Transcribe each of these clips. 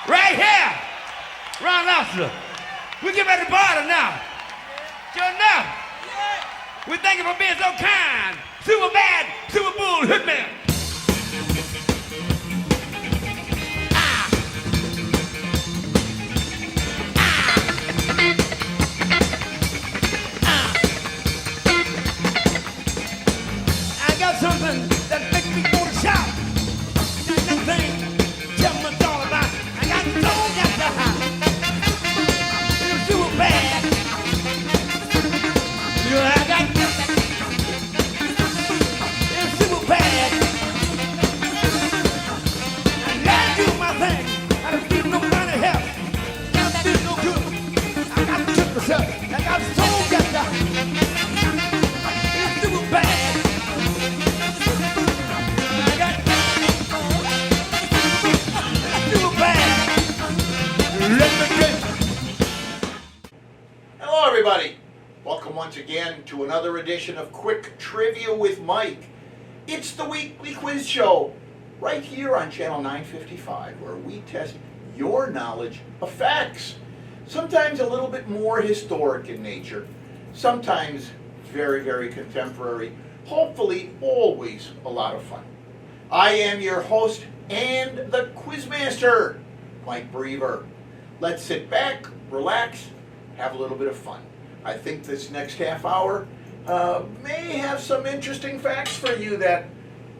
Right here. Ron Lobster. We get ready to party now. Sure enough. We thank you for being so kind. Super bad, super bull, hitman. I got something that makes me go to shout. Got nothing, tell me all about. I got the high. It's super bad. Yeah, I got it's super bad. I gotta do my thing. I don't need nobody help. Gotta feel no good. I got to trip myself. I got soul got it's super bad. I got super bad. Let me get. Hello, everybody. Welcome once again to another edition of Quick Trivia with Mike. It's the weekly quiz show right here on Channel 955, where we test your knowledge of facts. Sometimes a little bit more historic in nature, sometimes very, very contemporary, hopefully always a lot of fun. I am your host and the quizmaster, Mike Brever. Let's sit back, relax, have a little bit of fun. I think this next half hour may have some interesting facts for you that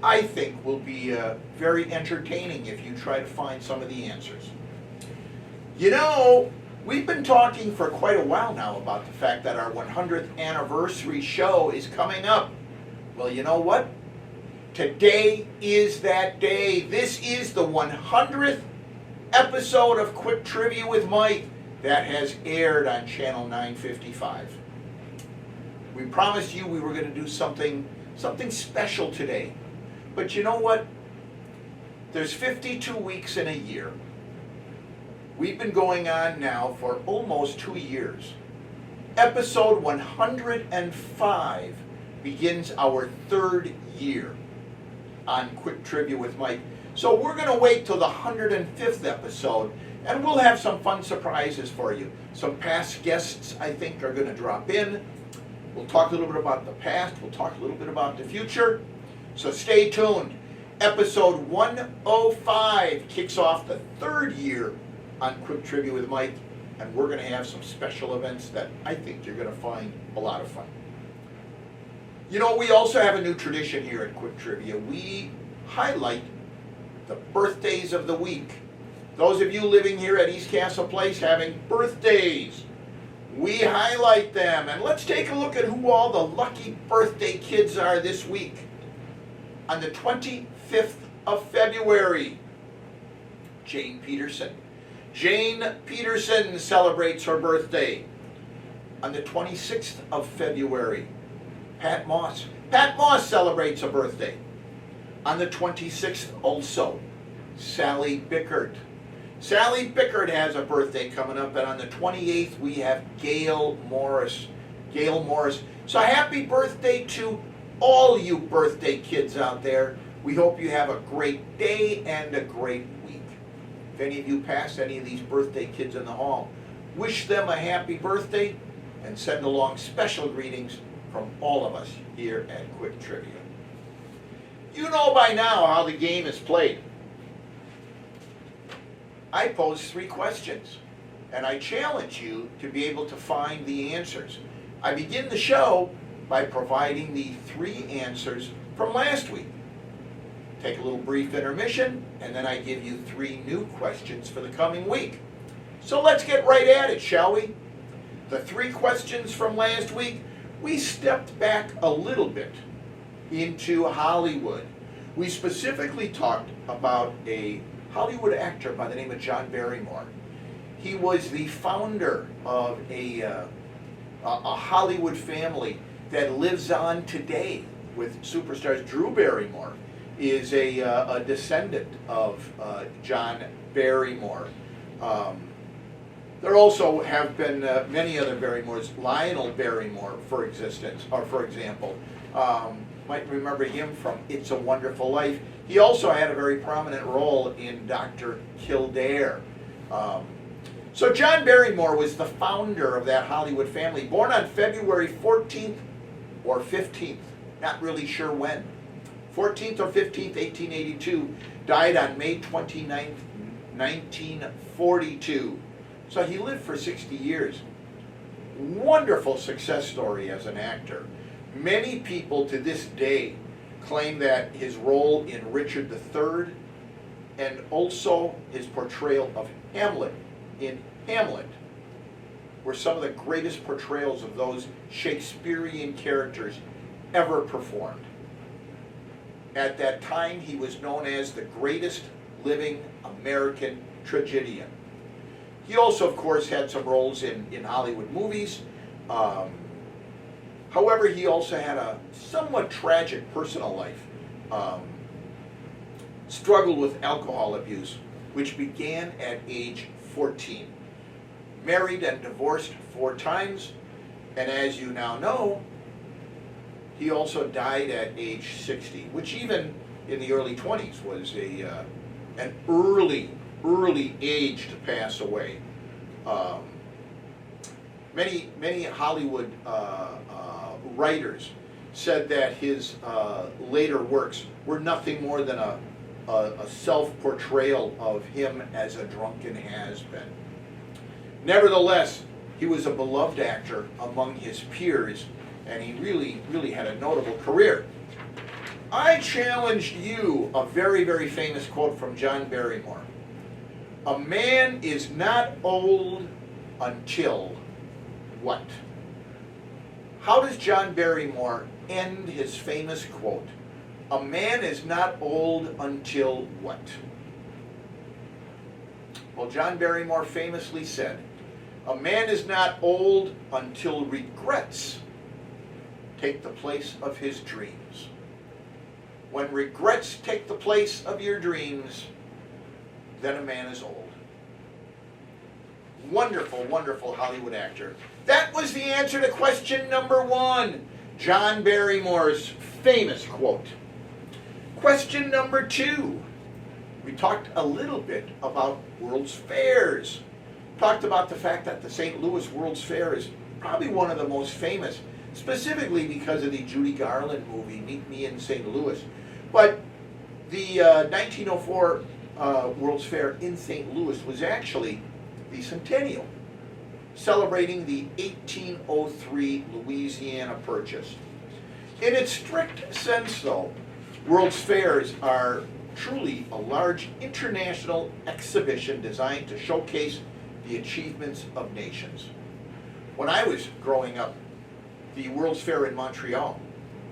I think will be very entertaining if you try to find some of the answers. You know, we've been talking for quite a while now about the fact that our 100th anniversary show is coming up. Well, you know what? Today is that day. This is the 100th episode of Quick Trivia with Mike that has aired on Channel 955. We promised you we were going to do something special today. But you know what? There's 52 weeks in a year. We've been going on now for almost 2 years. Episode 105 begins our third year on Quick Trivia with Mike. So we're going to wait till the 105th episode, and we'll have some fun surprises for you. Some past guests, I think, are going to drop in. We'll talk a little bit about the past. We'll talk a little bit about the future. So stay tuned. Episode 105 kicks off the third year on Quick Trivia with Mike, and we're going to have some special events that I think you're going to find a lot of fun. You know, we also have a new tradition here at Quick Trivia. We highlight the birthdays of the week. Those of you living here at East Castle Place having birthdays, we highlight them. And let's take a look at who all the lucky birthday kids are this week. On the 25th of February, Jane Peterson. Jane Peterson celebrates her birthday. On the 26th of February, Pat Moss. Pat Moss celebrates a birthday. On the 26th also, Sally Bickert. Sally Bickert has a birthday coming up, and on the 28th we have Gail Morris. Gail Morris. So happy birthday to all you birthday kids out there. We hope you have a great day and a great week. If any of you pass any of these birthday kids in the hall, wish them a happy birthday and send along special greetings from all of us here at Quick Trivia. You know by now how the game is played. I pose 3 questions, and I challenge you to be able to find the answers. I begin the show by providing the 3 answers from last week. Take a little brief intermission, and then I give you 3 new questions for the coming week. So let's get right at it, shall we? The 3 questions from last week, we stepped back a little bit into Hollywood. We specifically talked about a Hollywood actor by the name of John Barrymore. He was the founder of a Hollywood family that lives on today with superstars. Drew Barrymore is a descendant of John Barrymore. There also have been many other Barrymores. Lionel Barrymore, for example, might remember him from It's a Wonderful Life. He also had a very prominent role in Dr. Kildare. So John Barrymore was the founder of that Hollywood family, born on February 14th or 15th, not really sure when. 14th or 15th, 1882, died on May 29th, 1942. So he lived for 60 years. Wonderful success story as an actor. Many people to this day claim that his role in Richard III and also his portrayal of Hamlet in Hamlet were some of the greatest portrayals of those Shakespearean characters ever performed. At that time, he was known as the greatest living American tragedian. He also, of course, had some roles in Hollywood movies. However, he also had a somewhat tragic personal life. Struggled with alcohol abuse, which began at age 14. Married and divorced 4 times, and as you now know, he also died at age 60, which even in the early 20s was an early age to pass away. Many Hollywood writers said that his later works were nothing more than a self-portrayal of him as a drunken has-been. Nevertheless, he was a beloved actor among his peers, and he really had a notable career. I challenged you a very famous quote from John Barrymore. A man is not old until what? How does John Barrymore end his famous quote? A man is not old until what? Well, John Barrymore famously said, a man is not old until regrets take the place of his dreams. When regrets take the place of your dreams, then a man is old. Wonderful Hollywood actor. That was the answer to question number 1, John Barrymore's famous quote. Question number 2. We talked a little bit about World's Fairs. Talked about the fact that the St. Louis World's Fair is probably one of the most famous, specifically because of the Judy Garland movie, Meet Me in St. Louis. But the 1904 World's Fair in St. Louis was actually the centennial, celebrating the 1803 Louisiana Purchase. In its strict sense, though, World's Fairs are truly a large international exhibition designed to showcase the achievements of nations. When I was growing up, the World's Fair in Montreal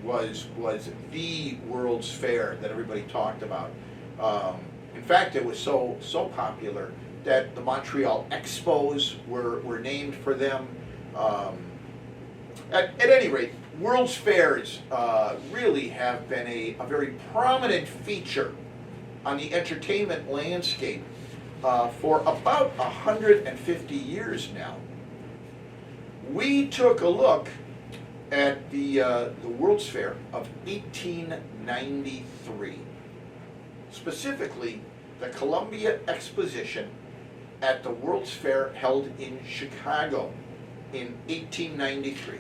was the World's Fair that everybody talked about. In fact, it was so popular that the Montreal Expos were named for them. At any rate, World's Fairs really have been a very prominent feature on the entertainment landscape for about 150 years now. We took a look at the World's Fair of 1893, specifically the Columbia Exposition at the World's Fair held in Chicago in 1893.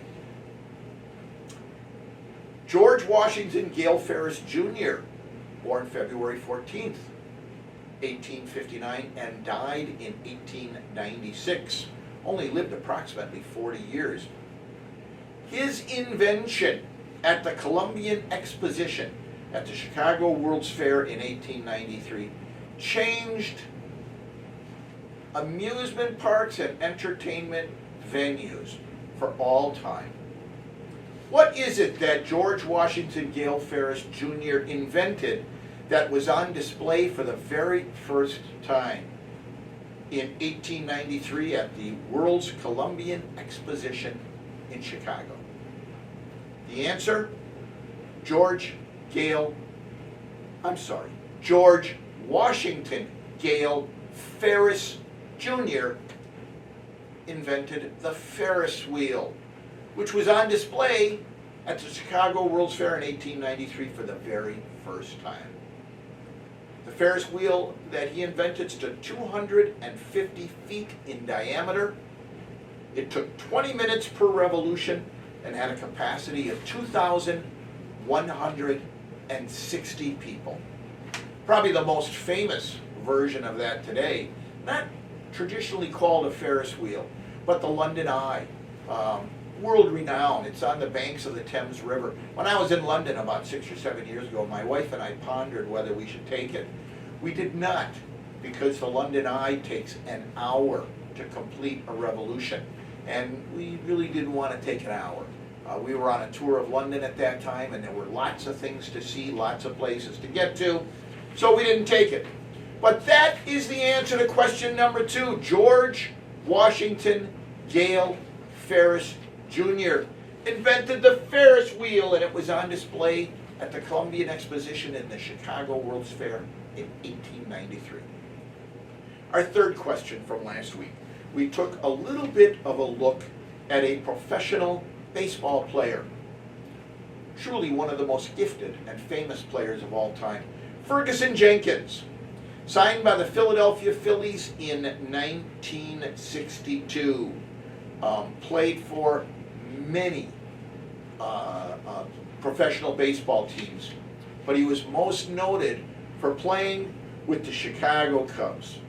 George Washington Gale Ferris Jr., born February 14th, 1859, and died in 1896, only lived approximately 40 years. His invention at the Columbian Exposition at the Chicago World's Fair in 1893 changed amusement parks and entertainment venues for all time. What is it that George Washington Gale Ferris Jr. invented that was on display for the very first time in 1893 at the World's Columbian Exposition in Chicago? The answer, George Washington Gale Ferris Jr. invented the Ferris wheel, which was on display at the Chicago World's Fair in 1893 for the very first time. The Ferris wheel that he invented stood 250 feet in diameter. It took 20 minutes per revolution and had a capacity of 2,160 people. Probably the most famous version of that today, not traditionally called a Ferris wheel, but the London Eye. World renowned. It's on the banks of the Thames River. When I was in London about 6 or 7 years ago, my wife and I pondered whether we should take it. We did not, because the London Eye takes an hour to complete a revolution, and we really didn't want to take an hour. We were on a tour of London at that time, and there were lots of things to see, lots of places to get to, so we didn't take it. But that is the answer to question number 2. George Washington Gale Ferris Jr. invented the Ferris wheel, and it was on display at the Columbian Exposition in the Chicago World's Fair in 1893. Our third question from last week. We took a little bit of a look at a professional baseball player, truly one of the most gifted and famous players of all time, Ferguson Jenkins, signed by the Philadelphia Phillies in 1962. Played for many professional baseball teams, but he was most noted for playing with the Chicago Cubs.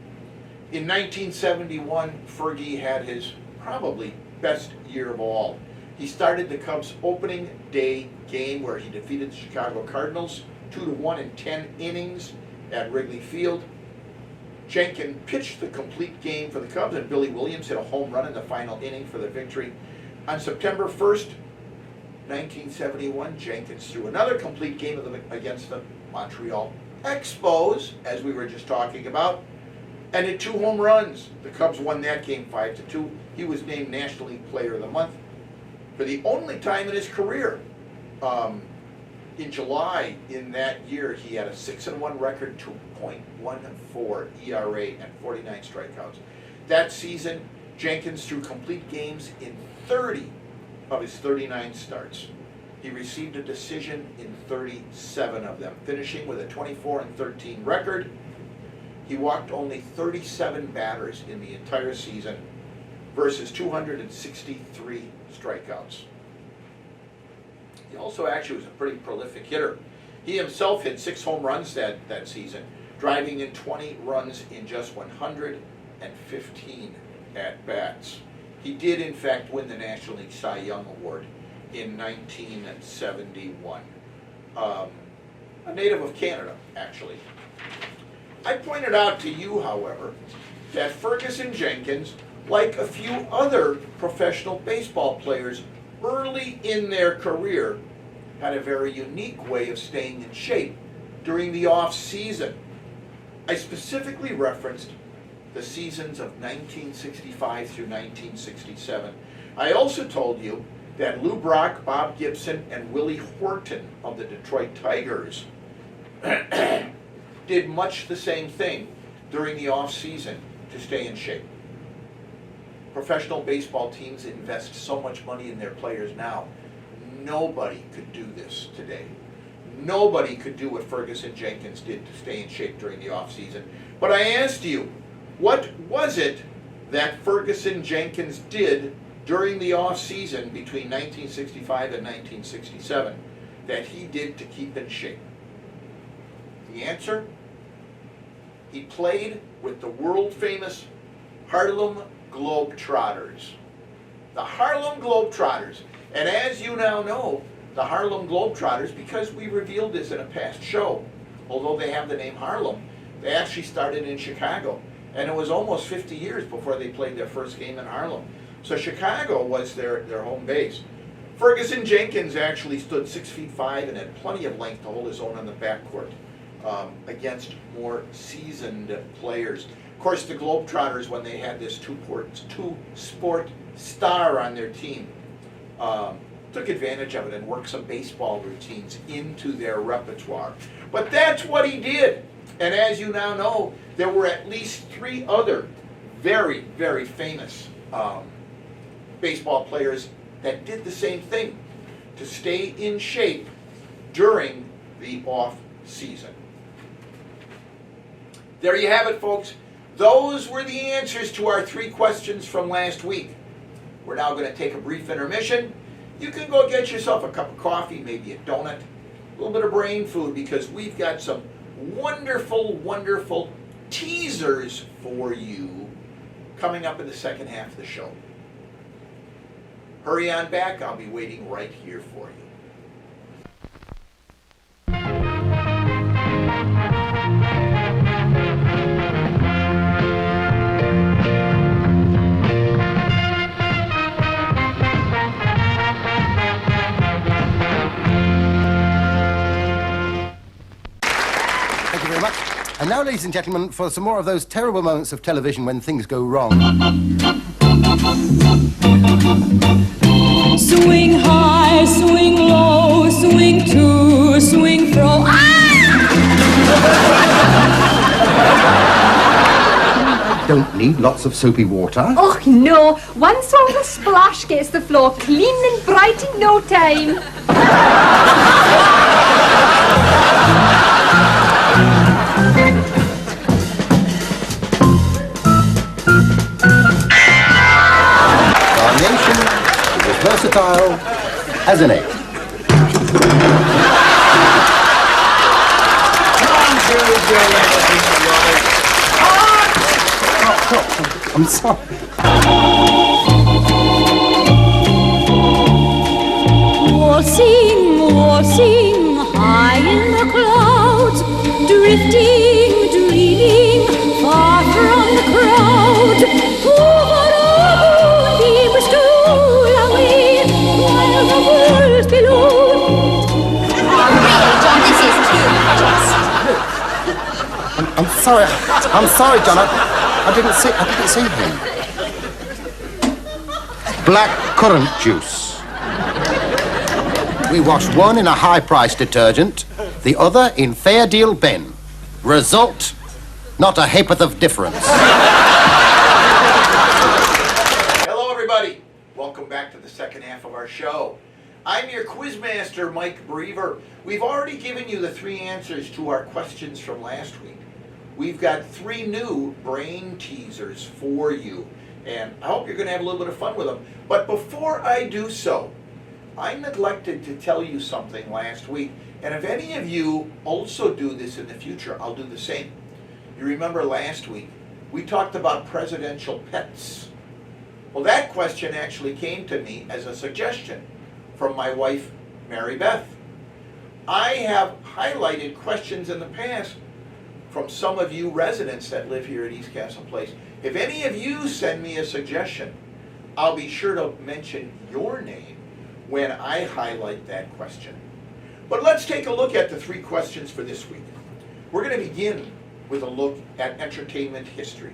In 1971, Fergie had his probably best year of all. He started the Cubs' opening day game where he defeated the Chicago Cardinals 2-1 in 10 innings at Wrigley Field. Jenkins pitched the complete game for the Cubs, and Billy Williams hit a home run in the final inning for the victory. On September 1st, 1971, Jenkins threw another complete game against the Montreal Expos, as we were just talking about, and hit 2 home runs. The Cubs won that game 5-2. He was named National League Player of the Month for the only time in his career. In July in that year, he had a 6-1 record, 2.14 ERA, and 49 strikeouts. That season, Jenkins threw complete games in 30 of his 39 starts. He received a decision in 37 of them, finishing with a 24-13 record. He walked only 37 batters in the entire season versus 263 strikeouts. He also actually was a pretty prolific hitter. He himself hit 6 home runs that season, driving in 20 runs in just 115 at-bats. He did, in fact, win the National League Cy Young Award in 1971. A native of Canada, actually. I pointed out to you, however, that Ferguson Jenkins, like a few other professional baseball players early in their career, had a very unique way of staying in shape during the off-season. I specifically referenced the seasons of 1965 through 1967. I also told you that Lou Brock, Bob Gibson, and Willie Horton of the Detroit Tigers did much the same thing during the off-season to stay in shape. Professional baseball teams invest so much money in their players now. Nobody could do this today. Nobody could do what Ferguson Jenkins did to stay in shape during the off-season. But I asked you, what was it that Ferguson Jenkins did during the off-season between 1965 and 1967 that he did to keep in shape? The answer? He played with the world-famous Harlem Globetrotters. The Harlem Globetrotters. And as you now know, the Harlem Globetrotters, because we revealed this in a past show, although they have the name Harlem, they actually started in Chicago. And it was almost 50 years before they played their first game in Harlem. So Chicago was their home base. Ferguson Jenkins actually stood 6'5" and had plenty of length to hold his own on the backcourt against more seasoned players. Of course, the Globetrotters, when they had this two-sport star on their team, took advantage of it and worked some baseball routines into their repertoire. But that's what he did. And as you now know, there were at least 3 other very, very famous baseball players that did the same thing to stay in shape during the off season. There you have it, folks. Those were the answers to our 3 questions from last week. We're now going to take a brief intermission. You can go get yourself a cup of coffee, maybe a donut, a little bit of brain food, because we've got some wonderful, wonderful teasers for you coming up in the second half of the show. Hurry on back. I'll be waiting right here for you. Thank you very much. And now, ladies and gentlemen, for some more of those terrible moments of television when things go wrong. Swing high, swing low, swing to, swing fro. Don't need lots of soapy water. Oh, no. One sort of splash gets the floor clean and bright in no time. Our nation is as versatile as an egg. I'm sorry. Waltzing, waltzing, high in the clouds, drifting, dreaming, far from the crowd. While the world below. Really, John, this is too much. I'm sorry. I'm sorry, John. I didn't see him. Black currant juice. We wash one in a high-priced detergent, the other in Fair Deal bin. Result, not a ha'porth of difference. Hello, everybody. Welcome back to the second half of our show. I'm your quizmaster, Mike Brever. We've already given you the 3 answers to our questions from last week. We've got 3 new brain teasers for you, and I hope you're going to have a little bit of fun with them. But before I do so, I neglected to tell you something last week, and if any of you also do this in the future, I'll do the same. You remember last week, we talked about presidential pets. Well, that question actually came to me as a suggestion from my wife, Mary Beth. I have highlighted questions in the past from some of you residents that live here at East Castle Place. If any of you send me a suggestion, I'll be sure to mention your name when I highlight that question. But let's take a look at the 3 questions for this week. We're going to begin with a look at entertainment history.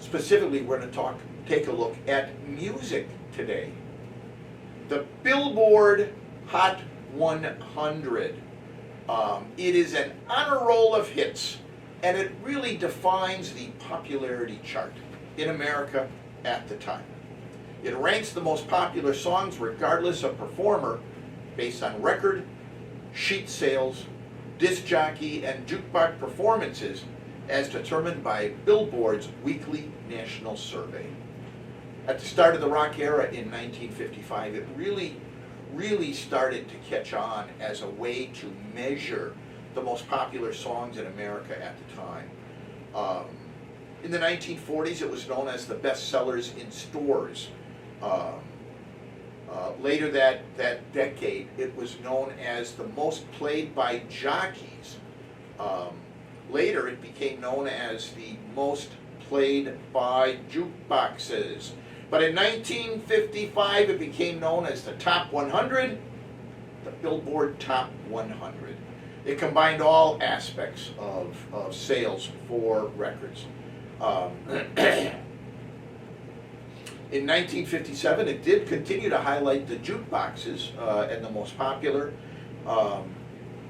Specifically, we're going to take a look at music today. The Billboard Hot 100. It is an honor roll of hits, and it really defines the popularity chart in America at the time. It ranks the most popular songs regardless of performer based on record, sheet sales, disc jockey, and jukebox performances as determined by Billboard's weekly national survey. At the start of the rock era in 1955, it really started to catch on as a way to measure the most popular songs in America at the time. In the 1940s, it was known as the best sellers in stores. Later that decade, it was known as the most played by jockeys. Later, it became known as the most played by jukeboxes. But in 1955, it became known as the Top 100, the Billboard Top 100. It combined all aspects of sales for records. In 1957, it did continue to highlight the jukeboxes and the most popular.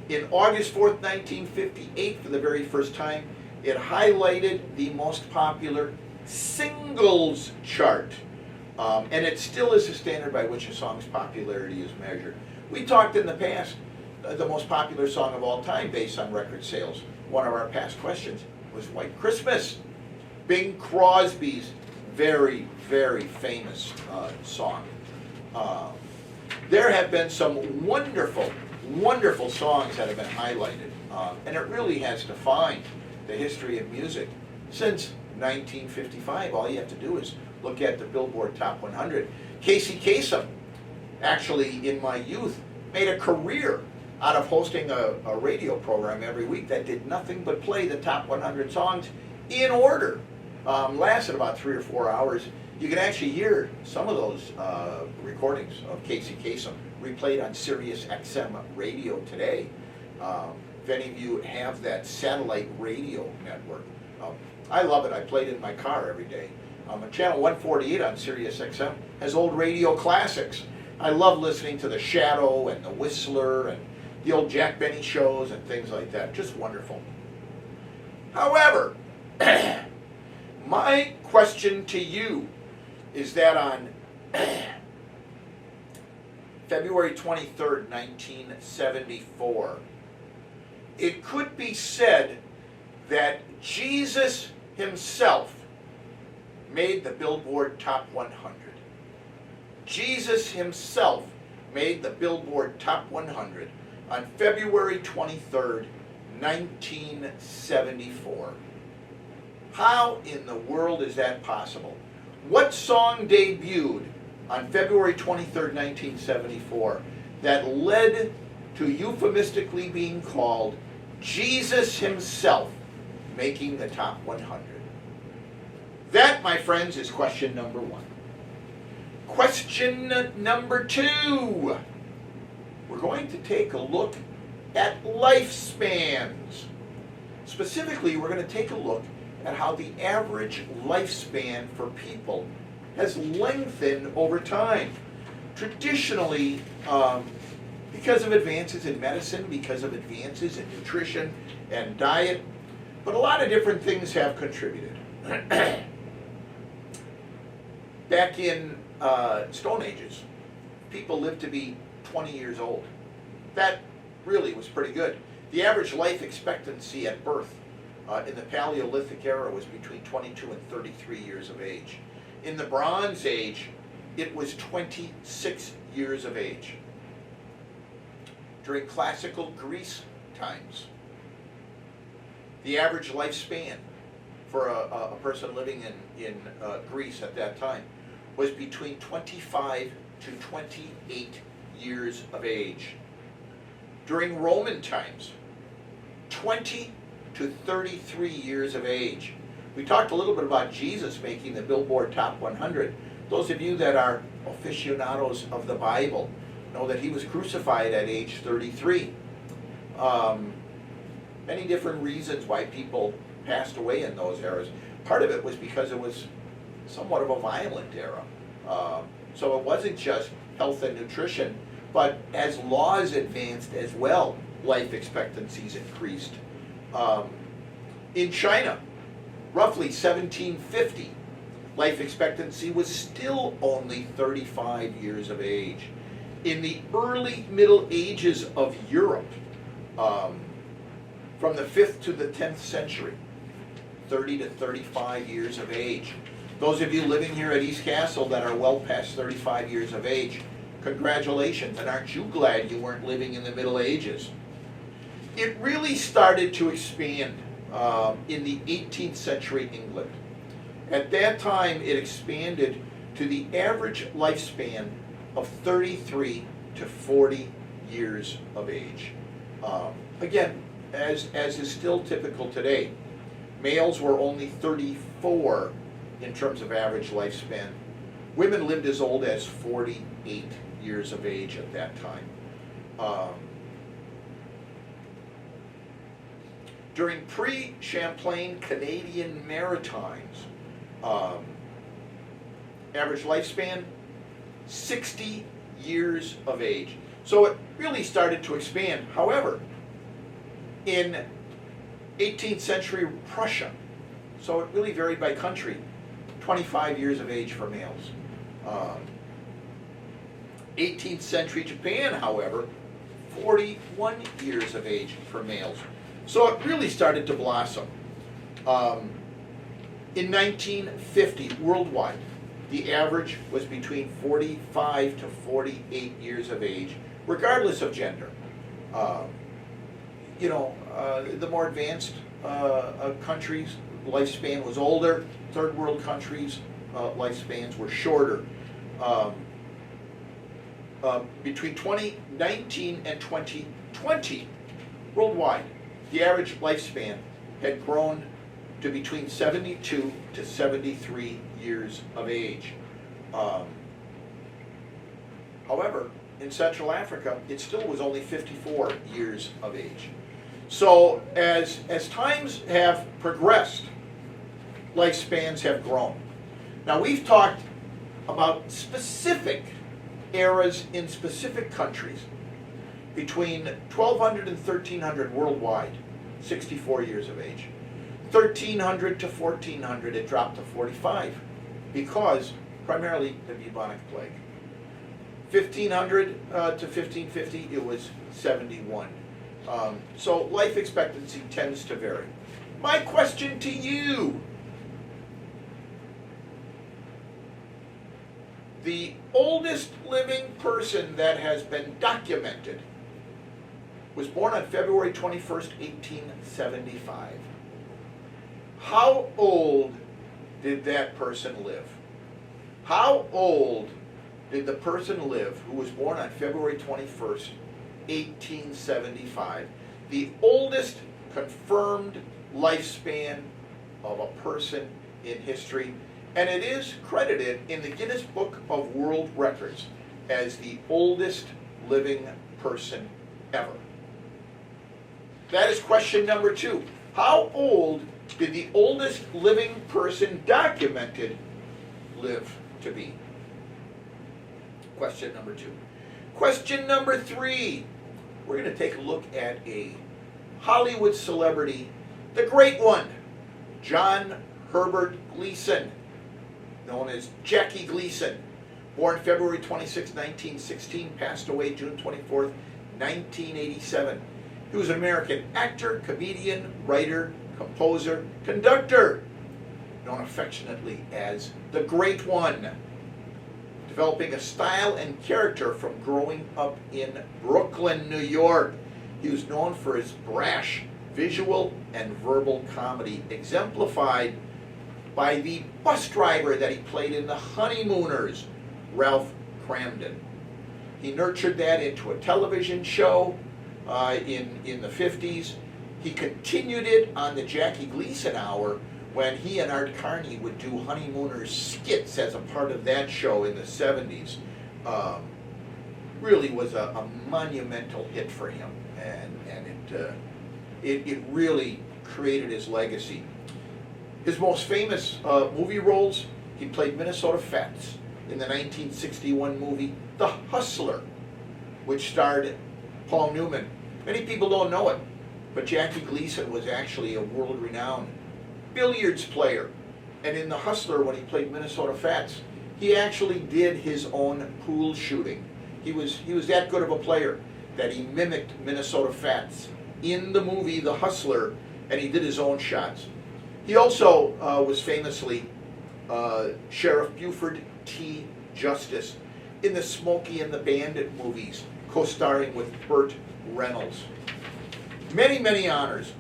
In August 4th, 1958, for the very first time, it highlighted the most popular singles chart. And it still is the standard by which a song's popularity is measured. We talked in the past, the most popular song of all time based on record sales. One of our past questions was White Christmas. Bing Crosby's very, very famous song. There have been some wonderful, wonderful songs that have been highlighted, and it really has defined the history of music since 1955. All you have to do is look at the Billboard Top 100. Casey Kasem, actually in my youth, made a career out of hosting a radio program every week that did nothing but play the top 100 songs in order. Lasted about 3 or 4 hours. You can actually hear some of those recordings of Casey Kasem replayed on Sirius XM radio today. If any of you have that satellite radio network, I love it. I play it in my car every day. Channel 148 on Sirius XM has old radio classics. I love listening to The Shadow and The Whistler and the old Jack Benny shows and things like that. Just wonderful. However, my question to you is that on February 23rd, 1974, it could be said that Jesus himself made the Billboard Top 100. Jesus himself made the Billboard Top 100 on February 23rd, 1974. How in the world is that possible? What song debuted on February 23rd, 1974 that led to euphemistically being called Jesus himself making the top 100? That, my friends, is question number one. Question number two. We're going to take a look at lifespans. Specifically, we're going to take a look at how the average lifespan for people has lengthened over time. Traditionally, because of advances in medicine, because of advances in nutrition and diet, but a lot of different things have contributed. Back in Stone Ages, people lived to be 20 years old. That really was pretty good. The average life expectancy at birth in the Paleolithic era was between 22 and 33 years of age. In the Bronze Age, it was 26 years of age. During classical Greece times, the average lifespan for a person living in Greece at that time was between 25 to 28 years of age. During Roman times, 20 to 33 years of age. We talked a little bit about Jesus making the Billboard Top 100. Those of you that are aficionados of the Bible know that he was crucified at age 33. Many different reasons why people passed away in those eras. Part of it was because it was somewhat of a violent era. So it wasn't just health and nutrition, but as laws advanced as well, life expectancies increased. In China, roughly 1750, life expectancy was still only 35 years of age. In the early Middle Ages of Europe, from the 5th to the 10th century, 30 to 35 years of age. Those of you living here at East Castle that are well past 35 years of age, congratulations, and aren't you glad you weren't living in the Middle Ages? It really started to expand in the 18th century England. At that time, it expanded to the average lifespan of 33 to 40 years of age. Again, as is still typical today, males were only 34 in terms of average lifespan. Women lived as old as 48 years of age at that time. During pre-Champlain Canadian Maritimes, average lifespan, 60 years of age. So it really started to expand. However, in 18th century Prussia, so it really varied by country, 25 years of age for males. 18th century Japan, however, 41 years of age for males. So it really started to blossom. In 1950, worldwide, the average was between 45 to 48 years of age, regardless of gender. The more advanced countries, lifespan was older. Third world countries, lifespans were shorter. Between 2019 and 2020, worldwide, the average lifespan had grown to between 72 to 73 years of age. However, in Central Africa, it still was only 54 years of age. So as times have progressed, lifespans have grown. Now we've talked about specific eras in specific countries. Between 1200 and 1300 worldwide, 64 years of age. 1300 to 1400, it dropped to 45 because primarily the bubonic plague. 1500 to 1550, it was 71. So life expectancy tends to vary. My question to you: the oldest living person that has been documented was born on February 21st, 1875. How old did that person live? How old did the person live who was born on February 21st, 1875? The oldest confirmed lifespan of a person in history, and it is credited in the Guinness Book of World Records as the oldest living person ever. That is question number 2. How old did the oldest living person documented live to be? Question number 2. Question number 3. We're going to take a look at a Hollywood celebrity, the great one, John Herbert Gleason, known as Jackie Gleason. Born February 26, 1916, passed away June 24, 1987. He was an American actor, comedian, writer, composer, conductor, known affectionately as the Great One, developing a style and character from growing up in Brooklyn, New York. He was known for his brash visual and verbal comedy, exemplified by the bus driver that he played in The Honeymooners, Ralph Cramden. He nurtured that into a television show in the 50s. He continued it on the Jackie Gleason Hour when he and Art Carney would do Honeymooners skits as a part of that show in the 70s. Really was a monumental hit for him, and it really created his legacy. His most famous movie roles, he played Minnesota Fats in the 1961 movie The Hustler, which starred Paul Newman. Many people don't know it, but Jackie Gleason was actually a world-renowned billiards player. And in The Hustler, when he played Minnesota Fats, he actually did his own pool shooting. He was that good of a player that he mimicked Minnesota Fats in the movie The Hustler, and he did his own shots. He also was famously Sheriff Buford T. Justice in the Smokey and the Bandit movies, co-starring with Burt Reynolds. Many, many honors.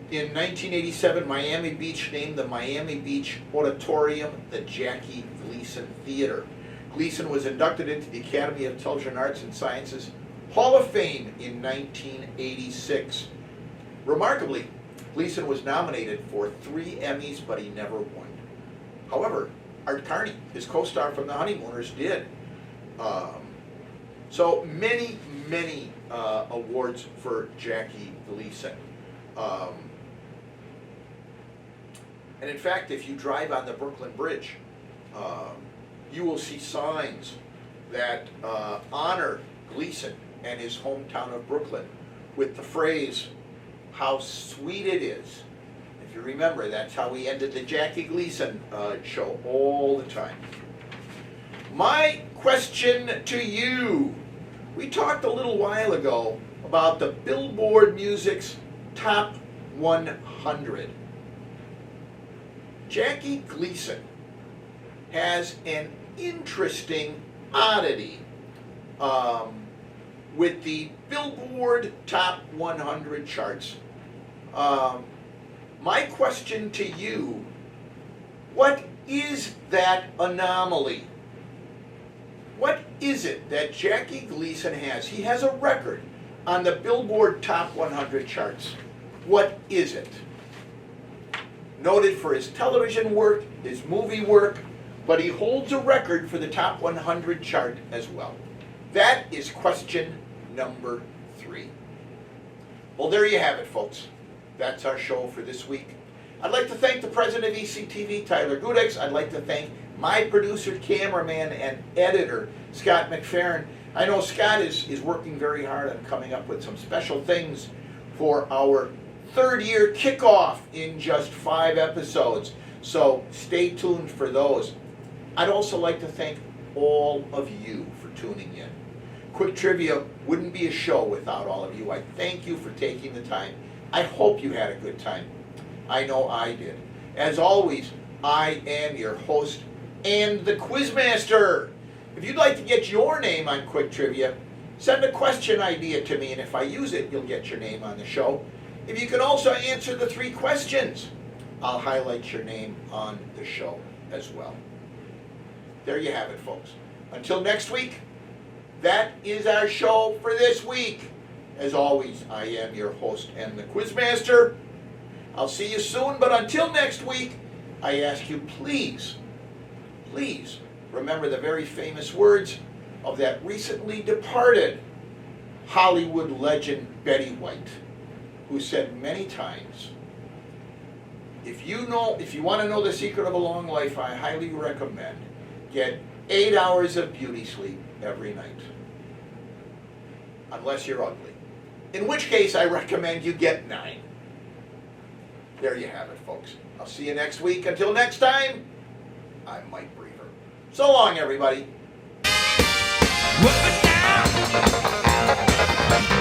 In 1987, Miami Beach named the Miami Beach Auditorium the Jackie Gleason Theater. Gleason was inducted into the Academy of Television Arts and Sciences Hall of Fame in 1986. Remarkably, Gleason was nominated for 3 Emmys, but he never won. However, Art Carney, his co-star from The Honeymooners, did. So many, many awards for Jackie Gleason. And in fact, if you drive on the Brooklyn Bridge, you will see signs that honor Gleason and his hometown of Brooklyn with the phrase, "How sweet it is." If you remember, that's how we ended the Jackie Gleason show all the time. My question to you. We talked a little while ago about the Billboard Music's Top 100. Jackie Gleason has an interesting oddity with the Billboard Top 100 charts. My question to you, what is that anomaly? What is it that Jackie Gleason has? He has a record on the Billboard Top 100 charts. What is it? Noted for his television work, his movie work, but he holds a record for the Top 100 chart as well. That is question number 3. Well, there you have it, folks. That's our show for this week. I'd like to thank the president of ECTV, Tyler Gudex. I'd like to thank my producer, cameraman, and editor, Scott McFerrin. I know Scott is working very hard on coming up with some special things for our third-year kickoff in just 5 episodes. So stay tuned for those. I'd also like to thank all of you for tuning in. Quick Trivia wouldn't be a show without all of you. I thank you for taking the time. I hope you had a good time. I know I did. As always, I am your host and the Quizmaster. If you'd like to get your name on Quick Trivia, send a question idea to me, and if I use it, you'll get your name on the show. If you can also answer the 3 questions, I'll highlight your name on the show as well. There you have it, folks. Until next week, that is our show for this week. As always, I am your host and the Quizmaster. I'll see you soon, but until next week, I ask you, please remember the very famous words of that recently departed Hollywood legend Betty White, who said many times, if you want to know the secret of a long life, I highly recommend get 8 hours of beauty sleep every night. Unless you're ugly. In which case, I recommend you get 9. There you have it, folks. I'll see you next week. Until next time, I'm Mike Brever. So long, everybody. Whoop it down.